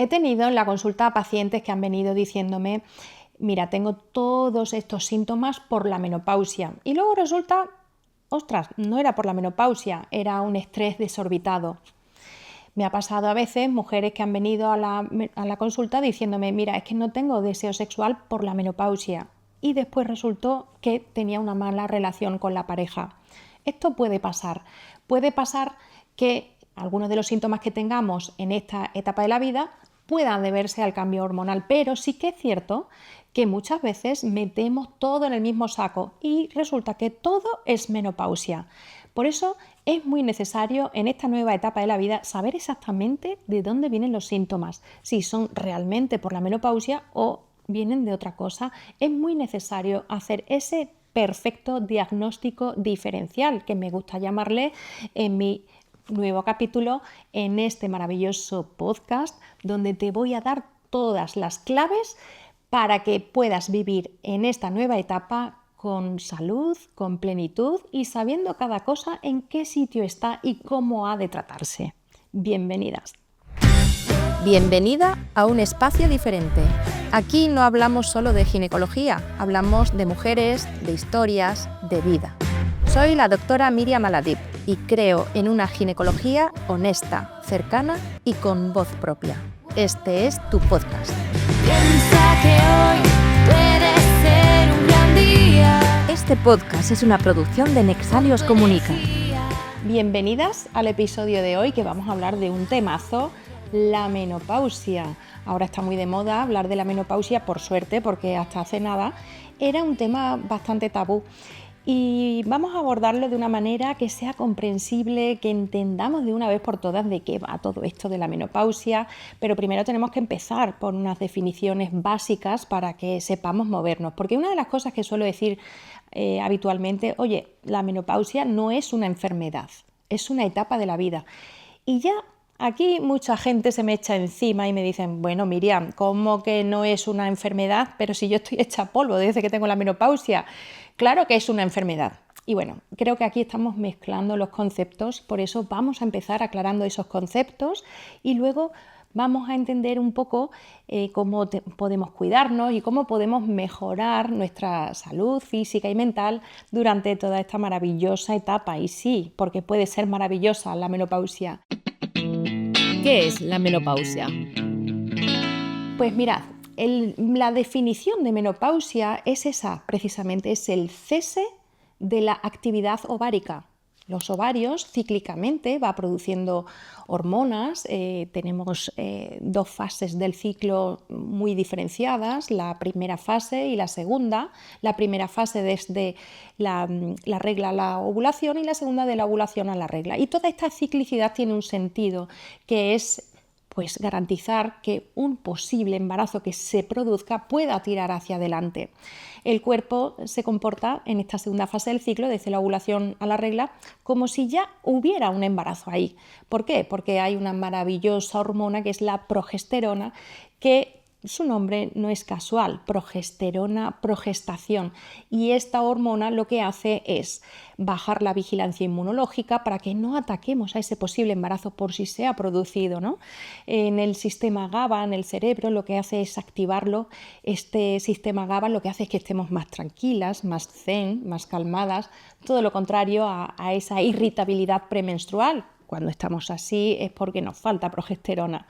He tenido en la consulta pacientes que han venido diciéndome, mira, tengo todos estos síntomas por la menopausia. Y luego resulta, ostras, no era por la menopausia, era un estrés desorbitado. Me ha pasado a veces mujeres que han venido a la consulta diciéndome, mira, es que no tengo deseo sexual por la menopausia. Y después resultó que tenía una mala relación con la pareja. Esto puede pasar. Puede pasar que algunos de los síntomas que tengamos en esta etapa de la vida puedan deberse al cambio hormonal, pero sí que es cierto que muchas veces metemos todo en el mismo saco y resulta que todo es menopausia. Por eso es muy necesario en esta nueva etapa de la vida saber exactamente de dónde vienen los síntomas, si son realmente por la menopausia o vienen de otra cosa. Es muy necesario hacer ese perfecto diagnóstico diferencial, que me gusta llamarle en mi nuevo capítulo en este maravilloso podcast, donde te voy a dar todas las claves para que puedas vivir en esta nueva etapa con salud, con plenitud y sabiendo cada cosa en qué sitio está y cómo ha de tratarse. Bienvenidas. Bienvenida a un espacio diferente. Aquí no hablamos solo de ginecología, hablamos de mujeres, de historias, de vida. Soy la doctora Miriam Aladib y creo en una ginecología honesta, cercana y con voz propia. Este es tu podcast. Piensa que hoy puede ser un gran día. Este podcast es una producción de Nexalios Comunica. Bienvenidas al episodio de hoy, que vamos a hablar de un temazo, la menopausia. Ahora está muy de moda hablar de la menopausia, por suerte, porque hasta hace nada era un tema bastante tabú. Y vamos a abordarlo de una manera que sea comprensible, que entendamos de una vez por todas de qué va todo esto de la menopausia, pero primero tenemos que empezar por unas definiciones básicas para que sepamos movernos, porque una de las cosas que suelo decir habitualmente, oye, la menopausia no es una enfermedad, es una etapa de la vida. Y ya aquí mucha gente se me echa encima y me dicen, bueno, Miriam, ¿cómo que no es una enfermedad? Pero si yo estoy hecha polvo desde que tengo la menopausia. Claro que es una enfermedad. Y bueno, creo que aquí estamos mezclando los conceptos, por eso vamos a empezar aclarando esos conceptos y luego vamos a entender un poco cómo podemos cuidarnos y cómo podemos mejorar nuestra salud física y mental durante toda esta maravillosa etapa. Y sí, porque puede ser maravillosa la menopausia. ¿Qué es la menopausia? Pues mirad, la definición de menopausia es esa, precisamente, es el cese de la actividad ovárica. Los ovarios cíclicamente va produciendo hormonas, tenemos dos fases del ciclo muy diferenciadas, la primera fase y la segunda. La primera fase desde la regla a la ovulación y la segunda de la ovulación a la regla. Y toda esta ciclicidad tiene un sentido, que es pues garantizar que un posible embarazo que se produzca pueda tirar hacia adelante. El cuerpo se comporta en esta segunda fase del ciclo, desde la ovulación a la regla, como si ya hubiera un embarazo ahí. ¿Por qué? Porque hay una maravillosa hormona que es la progesterona, que su nombre no es casual, progesterona, progestación, y esta hormona lo que hace es bajar la vigilancia inmunológica para que no ataquemos a ese posible embarazo por si se ha producido, ¿no? En el sistema GABA, en el cerebro, lo que hace es activarlo. Este sistema GABA lo que hace es que estemos más tranquilas, más zen, más calmadas, todo lo contrario a esa irritabilidad premenstrual. Cuando estamos así es porque nos falta progesterona.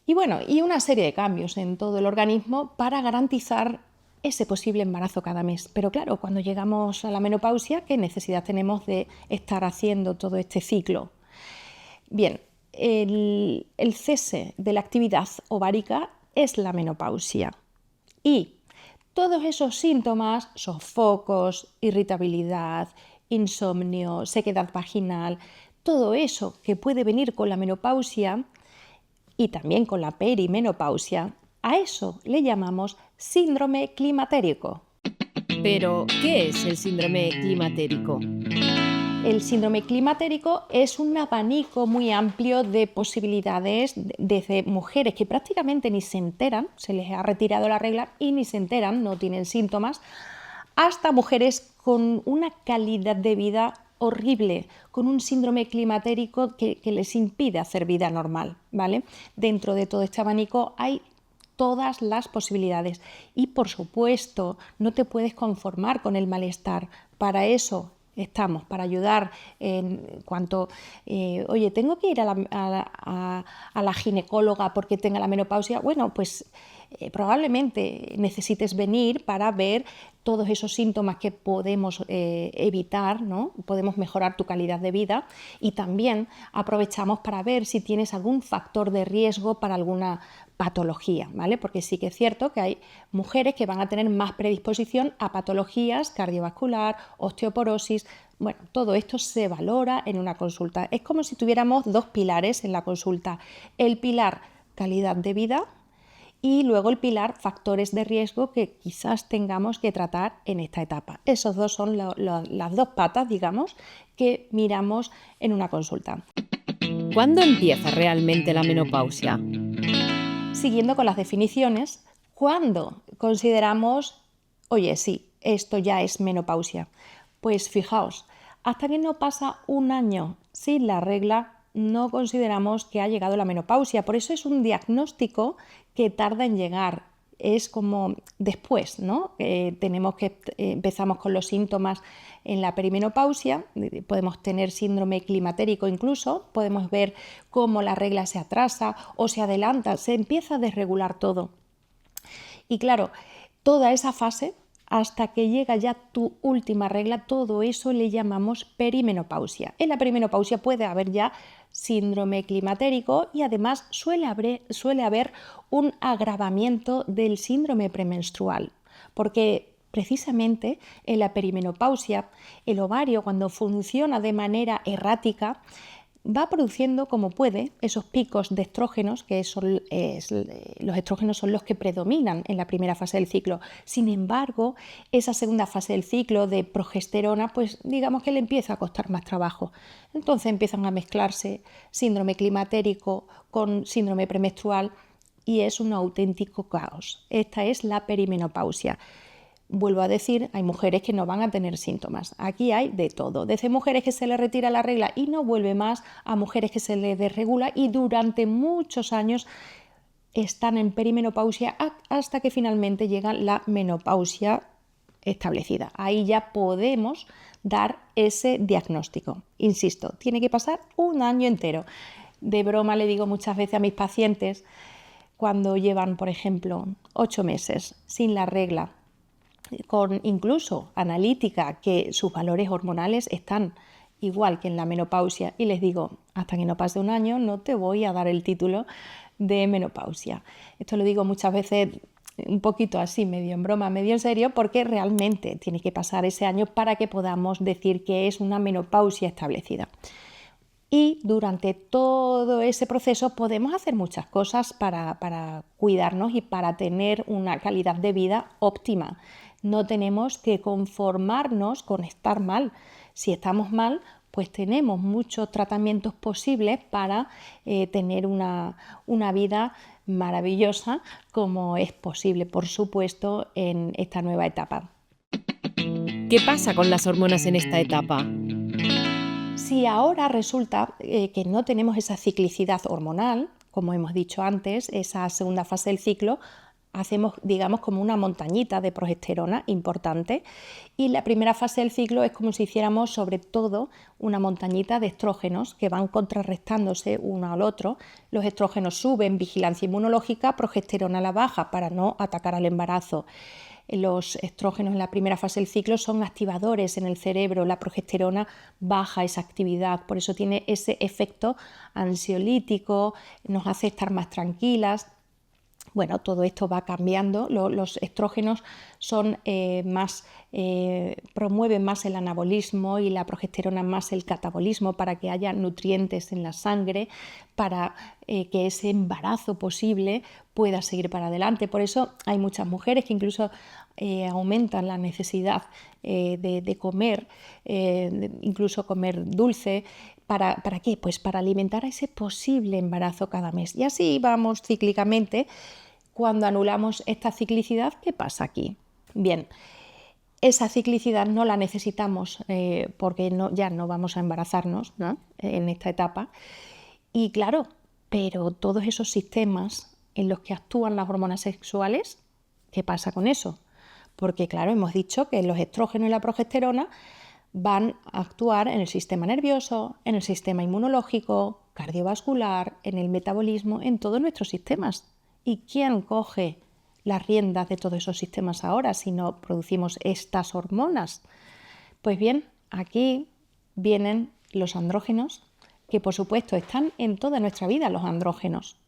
Y bueno, y una serie de cambios en todo el organismo para garantizar ese posible embarazo cada mes. Pero claro, cuando llegamos a la menopausia, ¿qué necesidad tenemos de estar haciendo todo este ciclo? Bien, el cese de la actividad ovárica es la menopausia. Y todos esos síntomas, sofocos, irritabilidad, insomnio, sequedad vaginal, todo eso que puede venir con la menopausia y también con la perimenopausia, a eso le llamamos síndrome climatérico. Pero, ¿qué es el síndrome climatérico? El síndrome climatérico es un abanico muy amplio de posibilidades, desde mujeres que prácticamente ni se enteran, se les ha retirado la regla y ni se enteran, no tienen síntomas, hasta mujeres con una calidad de vida horrible, con un síndrome climatérico que les impide hacer vida normal, ¿vale? Dentro de todo este abanico hay todas las posibilidades y, por supuesto, no te puedes conformar con el malestar. Para eso estamos, para ayudar en cuanto, oye, tengo que ir a la ginecóloga porque tenga la menopausia. Bueno, pues probablemente necesites venir para ver todos esos síntomas que podemos evitar, ¿no? Podemos mejorar tu calidad de vida, y también aprovechamos para ver si tienes algún factor de riesgo para alguna patología, ¿vale? Porque sí que es cierto que hay mujeres que van a tener más predisposición a patologías cardiovascular, osteoporosis. Bueno, todo esto se valora en una consulta. Es como si tuviéramos dos pilares en la consulta: el pilar calidad de vida y luego el pilar factores de riesgo que quizás tengamos que tratar en esta etapa. Esos dos son las dos patas, digamos, que miramos en una consulta. ¿Cuándo empieza realmente la menopausia? Siguiendo con las definiciones, ¿cuándo consideramos, oye, sí, esto ya es menopausia? Pues fijaos, hasta que no pasa un año sin la regla, no consideramos que ha llegado la menopausia. Por eso es un diagnóstico que tarda en llegar. Es como después, ¿no? Empezamos con los síntomas en la perimenopausia, podemos tener síndrome climatérico incluso, podemos ver cómo la regla se atrasa o se adelanta, se empieza a desregular todo. Y claro, toda esa fase, hasta que llega ya tu última regla, todo eso le llamamos perimenopausia. En la perimenopausia puede haber ya síndrome climatérico y además suele haber un agravamiento del síndrome premenstrual, porque precisamente en la perimenopausia el ovario, cuando funciona de manera errática, va produciendo como puede esos picos de estrógenos, los estrógenos son los que predominan en la primera fase del ciclo. Sin embargo, esa segunda fase del ciclo de progesterona, pues digamos que le empieza a costar más trabajo. Entonces empiezan a mezclarse síndrome climatérico con síndrome premenstrual y es un auténtico caos. Esta es la perimenopausia. Vuelvo a decir, hay mujeres que no van a tener síntomas. Aquí hay de todo, desde mujeres que se les retira la regla y no vuelve más, a mujeres que se les desregula y durante muchos años están en perimenopausia hasta que finalmente llega la menopausia establecida. Ahí ya podemos dar ese diagnóstico. Insisto, tiene que pasar un año entero. De broma le digo muchas veces a mis pacientes, cuando llevan, por ejemplo, 8 meses sin la regla, con incluso analítica, que sus valores hormonales están igual que en la menopausia, y les digo, hasta que no pase un año no te voy a dar el título de menopausia. Esto lo digo muchas veces un poquito así, medio en broma, medio en serio, porque realmente tiene que pasar ese año para que podamos decir que es una menopausia establecida. Y durante todo ese proceso podemos hacer muchas cosas para cuidarnos y para tener una calidad de vida óptima. No tenemos que conformarnos con estar mal. Si estamos mal, pues tenemos muchos tratamientos posibles para tener una vida maravillosa, como es posible, por supuesto, en esta nueva etapa. ¿Qué pasa con las hormonas en esta etapa? Si ahora resulta que no tenemos esa ciclicidad hormonal, como hemos dicho antes, esa segunda fase del ciclo, hacemos, digamos, como una montañita de progesterona importante, y la primera fase del ciclo es como si hiciéramos sobre todo una montañita de estrógenos que van contrarrestándose uno al otro. Los estrógenos suben, vigilancia inmunológica, progesterona a la baja para no atacar al embarazo. Los estrógenos en la primera fase del ciclo son activadores en el cerebro, la progesterona baja esa actividad, por eso tiene ese efecto ansiolítico, nos hace estar más tranquilas. Bueno, todo esto va cambiando, los estrógenos promueven más el anabolismo y la progesterona más el catabolismo para que haya nutrientes en la sangre, para que ese embarazo posible pueda seguir para adelante. Por eso hay muchas mujeres que incluso aumentan la necesidad de comer, incluso comer dulce. ¿Para qué? Pues para alimentar a ese posible embarazo cada mes. Y así vamos cíclicamente. Cuando anulamos esta ciclicidad, ¿qué pasa aquí? Bien, esa ciclicidad no la necesitamos porque ya no vamos a embarazarnos, ¿no?, en esta etapa. Y claro, pero todos esos sistemas en los que actúan las hormonas sexuales, ¿qué pasa con eso? Porque claro, hemos dicho que los estrógenos y la progesterona van a actuar en el sistema nervioso, en el sistema inmunológico, cardiovascular, en el metabolismo, en todos nuestros sistemas. ¿Y quién coge las riendas de todos esos sistemas ahora si no producimos estas hormonas? Pues bien, aquí vienen los andrógenos, que por supuesto están en toda nuestra vida los andrógenos.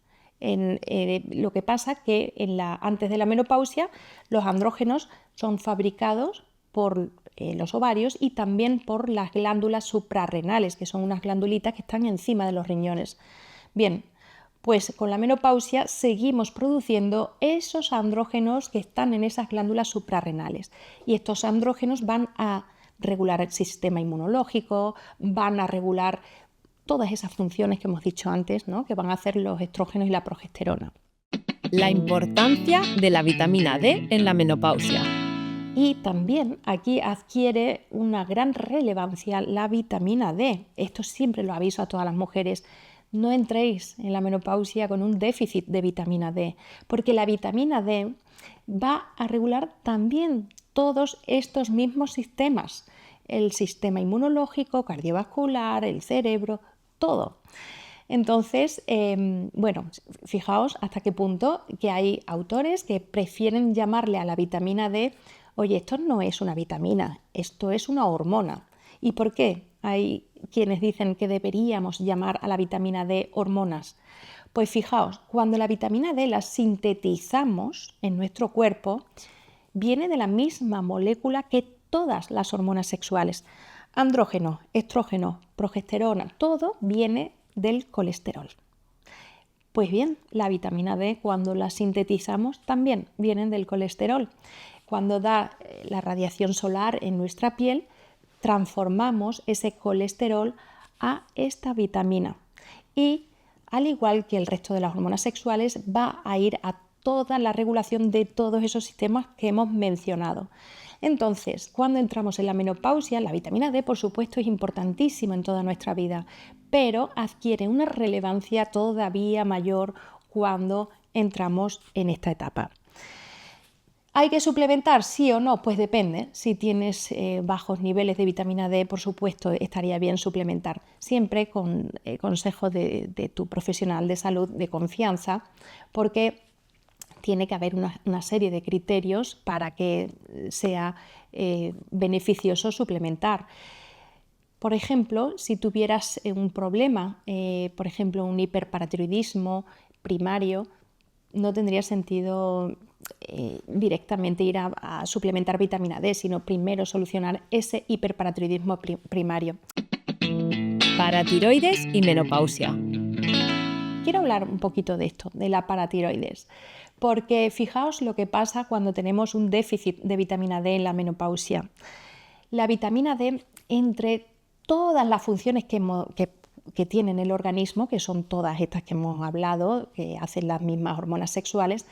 Lo que pasa es que antes de la menopausia los andrógenos son fabricados por los ovarios y también por las glándulas suprarrenales, que son unas glandulitas que están encima de los riñones. Bien, pues con la menopausia seguimos produciendo esos andrógenos que están en esas glándulas suprarrenales y estos andrógenos van a regular el sistema inmunológico, van a regular todas esas funciones que hemos dicho antes, ¿no?, que van a hacer los estrógenos y la progesterona. La importancia de la vitamina D en la menopausia. Y también aquí adquiere una gran relevancia la vitamina D. Esto siempre lo aviso a todas las mujeres. No entréis en la menopausia con un déficit de vitamina D, porque la vitamina D va a regular también todos estos mismos sistemas. El sistema inmunológico, cardiovascular, el cerebro, todo. Entonces, fijaos hasta qué punto que hay autores que prefieren llamarle a la vitamina D, oye, esto no es una vitamina, esto es una hormona. ¿Y por qué hay quienes dicen que deberíamos llamar a la vitamina D hormonas? Pues fijaos, cuando la vitamina D la sintetizamos en nuestro cuerpo, viene de la misma molécula que todas las hormonas sexuales. Andrógeno, estrógeno, progesterona, todo viene del colesterol. Pues bien, la vitamina D cuando la sintetizamos también viene del colesterol. Cuando da la radiación solar en nuestra piel, transformamos ese colesterol a esta vitamina. Y al igual que el resto de las hormonas sexuales, va a ir a toda la regulación de todos esos sistemas que hemos mencionado. Entonces, cuando entramos en la menopausia, la vitamina D, por supuesto, es importantísima en toda nuestra vida, pero adquiere una relevancia todavía mayor cuando entramos en esta etapa. ¿Hay que suplementar? ¿Sí o no? Pues depende. Si tienes bajos niveles de vitamina D, por supuesto, estaría bien suplementar. Siempre con consejo de tu profesional de salud de confianza, porque tiene que haber una serie de criterios para que sea beneficioso suplementar. Por ejemplo, si tuvieras un problema, por ejemplo, un hiperparatiroidismo primario, no tendría sentido directamente ir a suplementar vitamina D, sino primero solucionar ese hiperparatiroidismo primario. Paratiroides y menopausia. Quiero hablar un poquito de esto, de la paratiroides, porque fijaos lo que pasa cuando tenemos un déficit de vitamina D en la menopausia. La vitamina D, entre todas las funciones que tiene en el organismo, que son todas estas que hemos hablado, que hacen las mismas hormonas sexuales,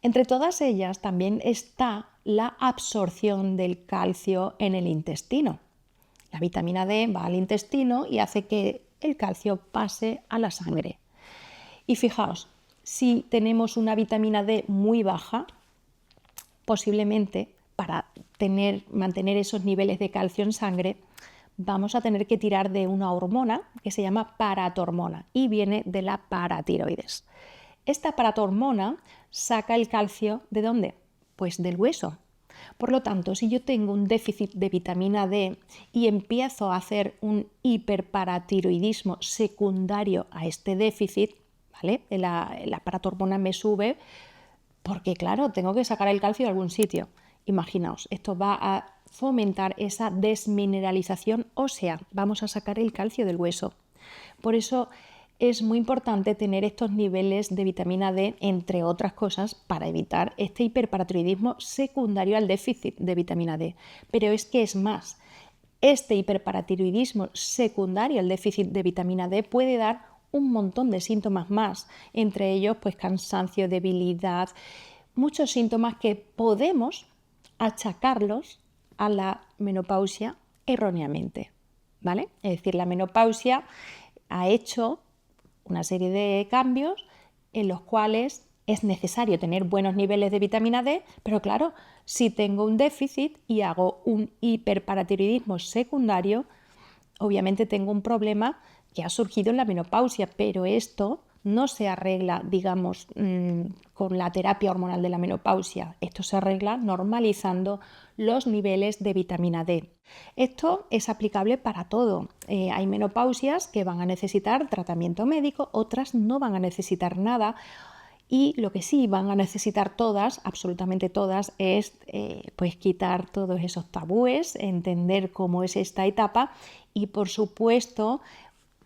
entre todas ellas también está la absorción del calcio en el intestino. La vitamina D va al intestino y hace que el calcio pase a la sangre. Y fijaos, si tenemos una vitamina D muy baja, posiblemente para mantener esos niveles de calcio en sangre, vamos a tener que tirar de una hormona que se llama paratormona y viene de la paratiroides. Esta paratormona saca el calcio ¿de dónde? Pues del hueso. Por lo tanto, si yo tengo un déficit de vitamina D y empiezo a hacer un hiperparatiroidismo secundario a este déficit, ¿vale? La paratormona me sube porque, claro, tengo que sacar el calcio de algún sitio. Imaginaos, esto va a fomentar esa desmineralización ósea. Vamos a sacar el calcio del hueso. Por eso es muy importante tener estos niveles de vitamina D, entre otras cosas, para evitar este hiperparatiroidismo secundario al déficit de vitamina D. Pero es que es más, este hiperparatiroidismo secundario al déficit de vitamina D puede dar un montón de síntomas más, entre ellos pues cansancio, debilidad, muchos síntomas que podemos achacarlos a la menopausia erróneamente, ¿vale? Es decir, la menopausia ha hecho una serie de cambios en los cuales es necesario tener buenos niveles de vitamina D, pero claro, si tengo un déficit y hago un hiperparatiroidismo secundario, obviamente tengo un problema que ha surgido en la menopausia, pero esto no se arregla, digamos, con la terapia hormonal de la menopausia. Esto se arregla normalizando los niveles de vitamina D. Esto es aplicable para todo. Hay menopausias que van a necesitar tratamiento médico, otras no van a necesitar nada. Y lo que sí van a necesitar todas, absolutamente todas, es pues quitar todos esos tabúes, entender cómo es esta etapa y, por supuesto,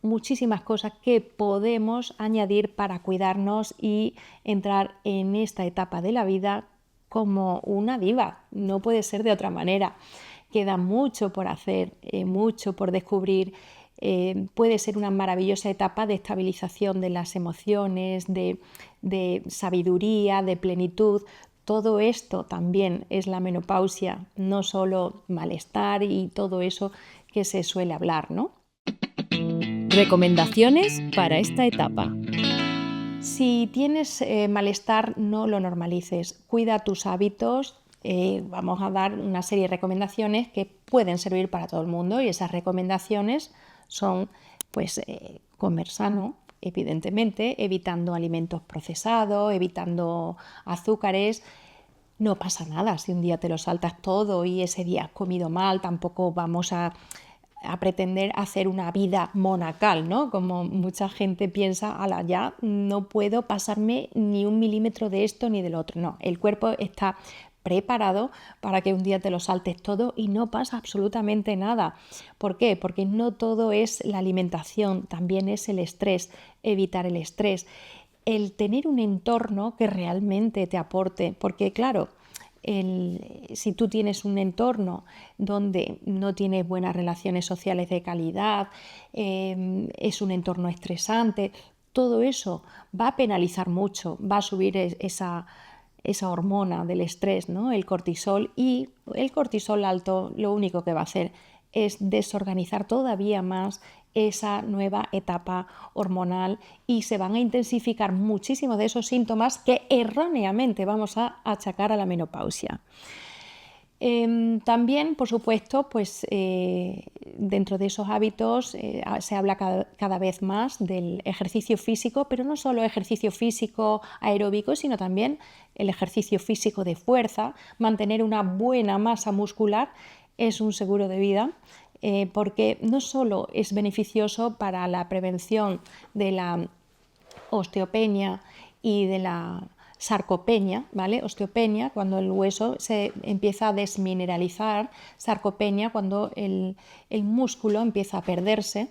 muchísimas cosas que podemos añadir para cuidarnos y entrar en esta etapa de la vida como una diva. No puede ser de otra manera. Queda mucho por hacer, mucho por descubrir. Puede ser una maravillosa etapa de estabilización de las emociones, de sabiduría, de plenitud. Todo esto también es la menopausia, no solo malestar y todo eso que se suele hablar, ¿no? Recomendaciones para esta etapa. Si tienes malestar, no lo normalices. Cuida tus hábitos. Vamos a dar una serie de recomendaciones que pueden servir para todo el mundo y esas recomendaciones son pues comer sano, evidentemente, evitando alimentos procesados, evitando azúcares. No pasa nada si un día te lo saltas todo y ese día has comido mal, tampoco vamos a pretender hacer una vida monacal, ¿no? Como mucha gente piensa, ala, ya no puedo pasarme ni un milímetro de esto ni del otro. No, el cuerpo está preparado para que un día te lo saltes todo y no pasa absolutamente nada. ¿Por qué? Porque no todo es la alimentación, también es el estrés, evitar el estrés, el tener un entorno que realmente te aporte, porque claro, si tú tienes un entorno donde no tienes buenas relaciones sociales de calidad, es un entorno estresante, todo eso va a penalizar mucho, va a subir esa hormona del estrés, ¿no? El cortisol, y el cortisol alto lo único que va a hacer es desorganizar todavía más esa nueva etapa hormonal y se van a intensificar muchísimos de esos síntomas que erróneamente vamos a achacar a la menopausia. También, por supuesto, pues dentro de esos hábitos se habla cada vez más del ejercicio físico, pero no solo ejercicio físico aeróbico, sino también el ejercicio físico de fuerza. Mantener una buena masa muscular es un seguro de vida, porque no solo es beneficioso para la prevención de la osteopenia y de la sarcopenia, ¿vale? Osteopenia, cuando el hueso se empieza a desmineralizar, sarcopenia, cuando el músculo empieza a perderse,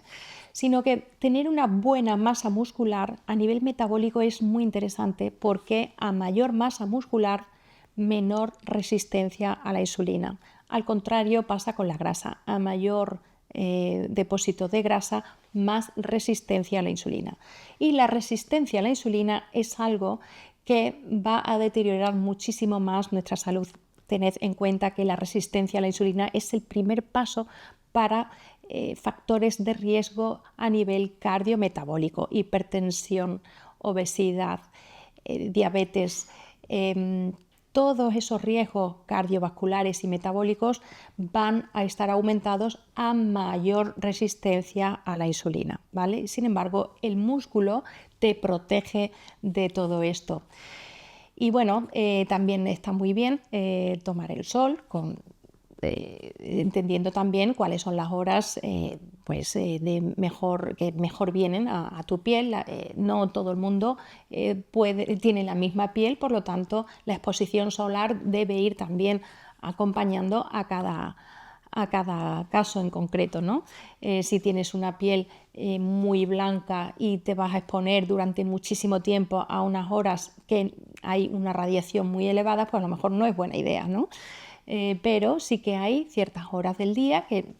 sino que tener una buena masa muscular a nivel metabólico es muy interesante, porque a mayor masa muscular, menor resistencia a la insulina. Al contrario pasa con la grasa, a mayor depósito de grasa, más resistencia a la insulina. Y la resistencia a la insulina es algo que va a deteriorar muchísimo más nuestra salud. Tened en cuenta que la resistencia a la insulina es el primer paso para factores de riesgo a nivel cardiometabólico, hipertensión, obesidad, diabetes. Todos esos riesgos cardiovasculares y metabólicos van a estar aumentados a mayor resistencia a la insulina, ¿vale? Sin embargo, el músculo te protege de todo esto. Y bueno, también está muy bien tomar el sol, entendiendo también cuáles son las horas que mejor vienen a tu piel. No todo el mundo tiene la misma piel, por lo tanto la exposición solar debe ir también acompañando a cada caso en concreto, ¿no? Si tienes una piel muy blanca y te vas a exponer durante muchísimo tiempo a unas horas que hay una radiación muy elevada, pues a lo mejor no es buena idea, ¿no? Pero sí que hay ciertas horas del día que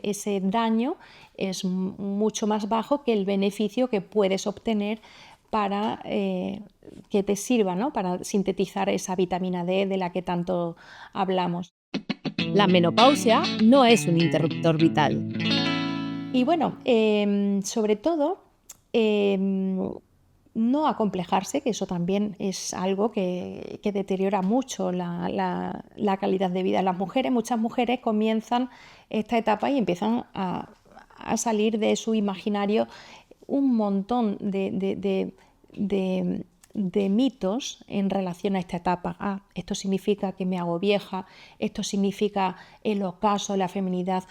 ese daño es mucho más bajo que el beneficio que puedes obtener para que te sirva, ¿no? Para sintetizar esa vitamina D de la que tanto hablamos. La menopausia no es un interruptor vital. Y bueno, sobre todo, no acomplejarse, que eso también es algo que deteriora mucho la calidad de vida. Muchas mujeres comienzan esta etapa y empiezan a salir de su imaginario un montón de mitos en relación a esta etapa. Esto significa que me hago vieja, esto significa el ocaso, la feminidad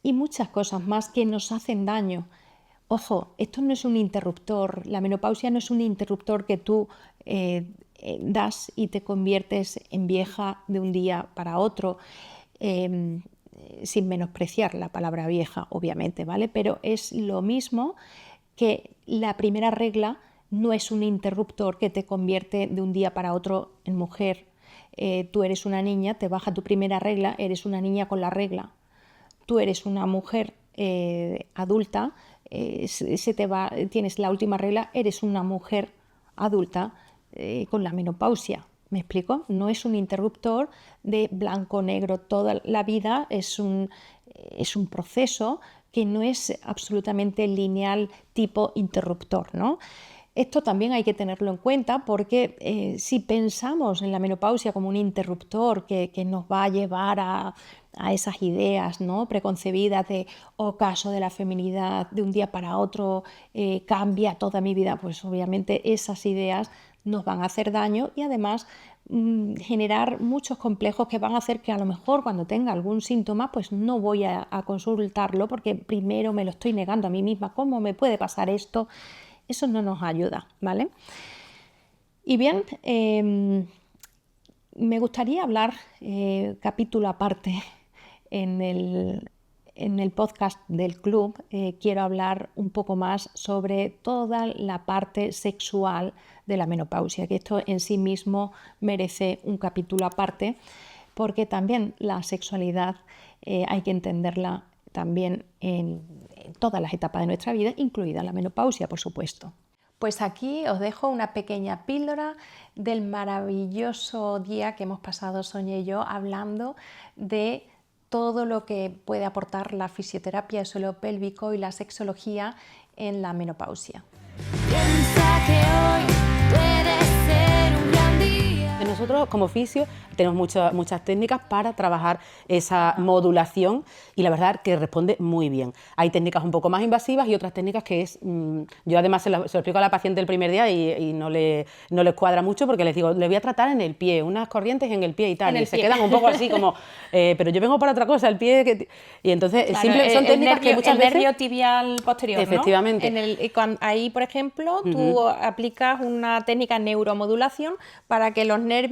y muchas cosas más que nos hacen daño. Ojo, esto no es un interruptor, la menopausia no es un interruptor que tú das y te conviertes en vieja de un día para otro, sin menospreciar la palabra vieja, obviamente, ¿vale? Pero es lo mismo que la primera regla no es un interruptor que te convierte de un día para otro en mujer. Tú eres una niña, te baja tu primera regla, eres una niña con la regla. Tú eres una mujer adulta, tienes la última regla, eres una mujer adulta con la menopausia. ¿Me explico? No es un interruptor de blanco-negro toda la vida, es un proceso que no es absolutamente lineal tipo interruptor, ¿no? Esto también hay que tenerlo en cuenta porque si pensamos en la menopausia como un interruptor que nos va a llevar a esas ideas, ¿no?, preconcebidas de ocaso de la feminidad, de un día para otro cambia toda mi vida, pues obviamente esas ideas nos van a hacer daño y además generar muchos complejos que van a hacer que a lo mejor cuando tenga algún síntoma pues no voy a consultarlo porque primero me lo estoy negando a mí misma. ¿Cómo me puede pasar esto? Eso no nos ayuda, ¿vale? Y bien, me gustaría hablar capítulo aparte en el podcast del club. Quiero hablar un poco más sobre toda la parte sexual de la menopausia, que esto en sí mismo merece un capítulo aparte, porque también la sexualidad hay que entenderla también en todas las etapas de nuestra vida, incluida la menopausia, por supuesto. Pues aquí os dejo una pequeña píldora del maravilloso día que hemos pasado Sonia y yo hablando de todo lo que puede aportar la fisioterapia del suelo pélvico y la sexología en la menopausia. Piensa que hoy puede ser un gran día. Nosotros como fisio tenemos muchas técnicas para trabajar esa modulación y la verdad que responde muy bien. Hay técnicas un poco más invasivas y otras técnicas que yo además se lo explico a la paciente el primer día y no les cuadra mucho porque les digo, le voy a tratar en el pie, unas corrientes en el pie y tal, y se quedan un poco así como, pero yo vengo para otra cosa, el pie... Y entonces claro, son técnicas que muchas veces... El nervio tibial posterior, efectivamente. ¿no? Ahí, por ejemplo, tú aplicas una técnica de neuromodulación para que los nervios,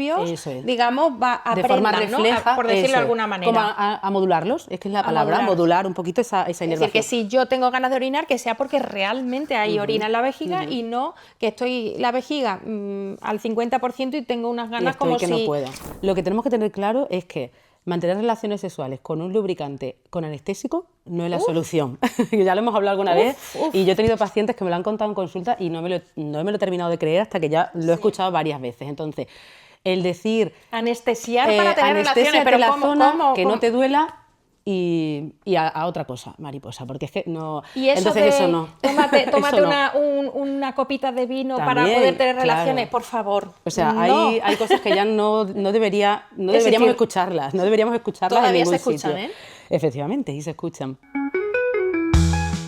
digamos, aprendan, de forma refleja, ¿no? Por decirlo de alguna manera. Como a modularlos, es que es la palabra, modular un poquito esa inervación. Es decir, que si yo tengo ganas de orinar, que sea porque realmente hay orina en la vejiga y no que estoy la vejiga al 50% y tengo unas ganas como que si... no pueda. Lo que tenemos que tener claro es que mantener relaciones sexuales con un lubricante con anestésico no es la solución. Ya lo hemos hablado alguna vez y yo he tenido pacientes que me lo han contado en consulta y no me lo he terminado de creer hasta que ya lo he escuchado varias veces. Entonces, el decir... Anestesiar para tener relaciones, pero la ¿cómo, zona cómo, que cómo? no te duela y a otra cosa, mariposa, porque es que no... Y eso entonces eso no. Tómate Eso no. una copita de vino También, para poder tener relaciones, claro. por favor. O sea, no. hay cosas que ya no deberíamos escucharlas, no deberíamos escucharlas en Todavía ningún se escuchan, sitio. ¿eh? Efectivamente, y se escuchan.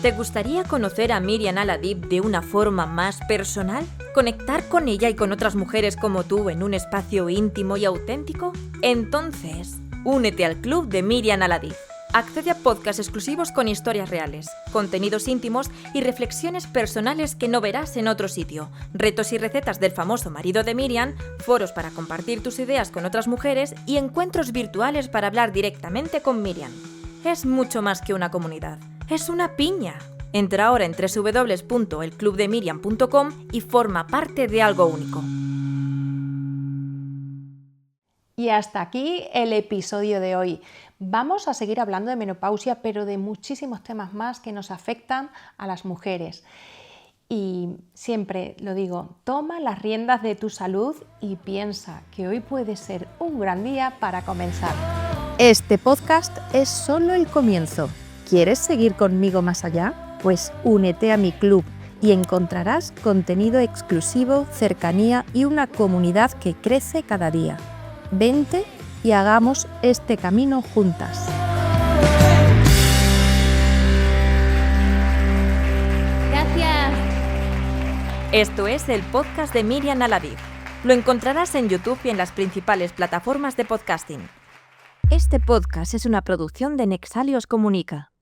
¿Te gustaría conocer a Miriam Al-Adib de una forma más personal? ¿Conectar con ella y con otras mujeres como tú en un espacio íntimo y auténtico? Entonces, únete al club de Miriam Al-Adib. Accede a podcasts exclusivos con historias reales, contenidos íntimos y reflexiones personales que no verás en otro sitio, retos y recetas del famoso marido de Miriam, foros para compartir tus ideas con otras mujeres y encuentros virtuales para hablar directamente con Miriam. Es mucho más que una comunidad, es una piña. Entra ahora en www.elclubdemiriam.com y forma parte de algo único. Y hasta aquí el episodio de hoy. Vamos a seguir hablando de menopausia, pero de muchísimos temas más que nos afectan a las mujeres. Y siempre lo digo, toma las riendas de tu salud y piensa que hoy puede ser un gran día para comenzar. Este podcast es solo el comienzo. ¿Quieres seguir conmigo más allá? Pues únete a mi club y encontrarás contenido exclusivo, cercanía y una comunidad que crece cada día. Vente y hagamos este camino juntas. Gracias. Esto es el podcast de Miriam Aladib. Lo encontrarás en YouTube y en las principales plataformas de podcasting. Este podcast es una producción de Nexalios Comunica.